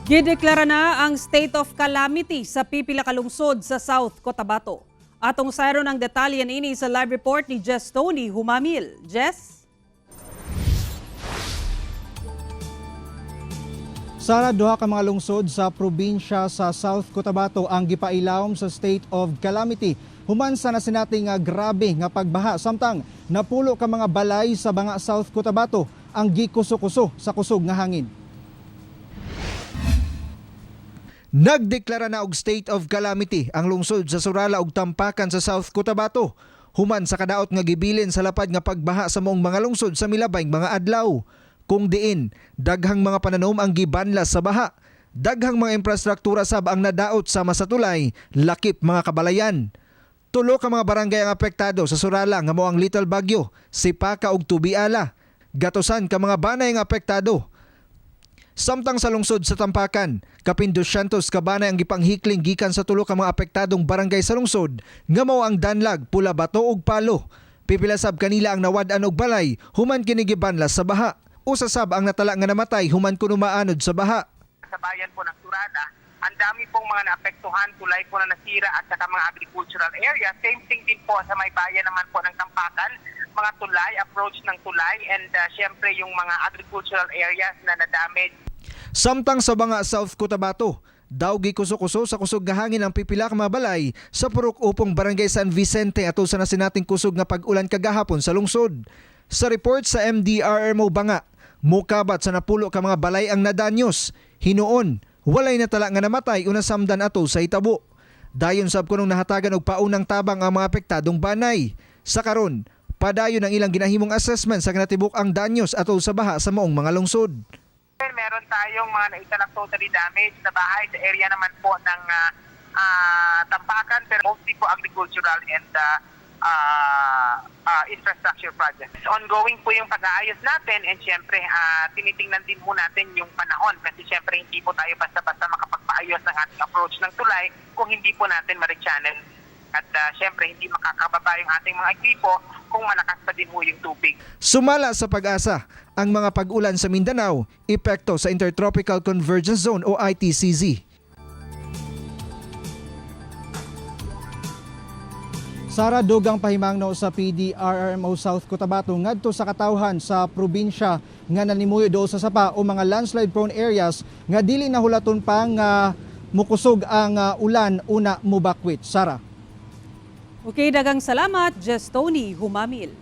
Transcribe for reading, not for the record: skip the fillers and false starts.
Gideklara na ang state of calamity sa pipila ka lungsod sa South Cotabato. Atong sayro ng detalye ini sa live report ni Jess Tony Humamil. Jess? Sara, duha ka mga lungsod sa probinsya sa South Cotabato ang gipailawom sa state of calamity. Human sa nasinating grabe nga pagbaha samtang napulo ka mga balay sa banga South Cotabato ang gikuso-kuso sa kusog nga hangin. Nagdeklara na og state of calamity ang lungsod sa Surala ug Tampakan sa South Cotabato. Human sa kadaot nga gibilin sa lapad nga pagbaha sa moong mga lungsod sa milabayng mga adlaw. Kung diin, daghang mga pananom ang gibanlas sa baha. Daghang mga infrastruktura sab ang nadaot sama sa tulay, lakip mga kabalayan. Tulo ka mga barangay ang apektado sa Surala nga mao ang Little Bagyo, Sipaka ug Tubiala. Gatosan ka mga banay ang apektado. Samtang sa lungsod sa Tampakan, kapin 200 ka banay ang gipanghikling gikan sa tulo ka mga apektadong barangay sa lungsod nga mao ang Danlag, Pulabato ug Palo. Pipila sab kanila ang nawad-an og balay human kini gibanlas sa baha. Usa sab ang natala nga namatay human kuno maanod sa baha. Sa bayan po ng Surada, ang dami pong mga naapektuhan, tulay po na nasira at saka mga agricultural area. Same thing din po sa may bayan naman po ng Tampakan, mga tulay, approach ng tulay, and syempre yung mga agricultural areas na nadamage. Samtang sa banga South Cotabato, daw gikuso-kuso sa kusog nga hangin ang pipila ka mga balay sa Purok Upong Barangay San Vicente ato sa nasinating kusog nga pag-ulan kagahapon sa lungsod. Sa report sa MDRRMO Banga, mukabat sa napulo ka mga balay ang nadanyos. Hinuon, walay natala nga namatay o nasamdan ato sa hitabo. Dayon sab kunong nahatagan og paunang tabang ang mga apektadong banay. Sa karon, padayon ang ilang ginahimong assessment sa natibok ang danyos ato sa baha sa maong mga lungsod. Meron tayong mga naisalak totally damaged na bahay sa area naman po ng Tampakan, pero mostly po agricultural and infrastructure projects. Ongoing po yung pag-aayos natin, and syempre tinitingnan din po natin yung panahon kasi syempre hindi po tayo basta-basta makapagpaayos ng ating approach ng tulay kung hindi po natin ma-rechannel. At syempre hindi makakababa yung ating mga equipo kung malakas pa din po yung tubig. Sumala sa pag-asa ang mga pag-ulan sa Mindanao, epekto sa Intertropical Convergence Zone o ITCZ. Sara, dugang pahimangno sa PDRRMO South Cotabato ngadto sa katawhan sa probinsya nga nanimuyo do sa sapa o mga landslide prone areas nga dili nahulaton pa nga mukusog ang ulan una mubakwit. Sara. Okay, dagang salamat, Jess Tony Humamil.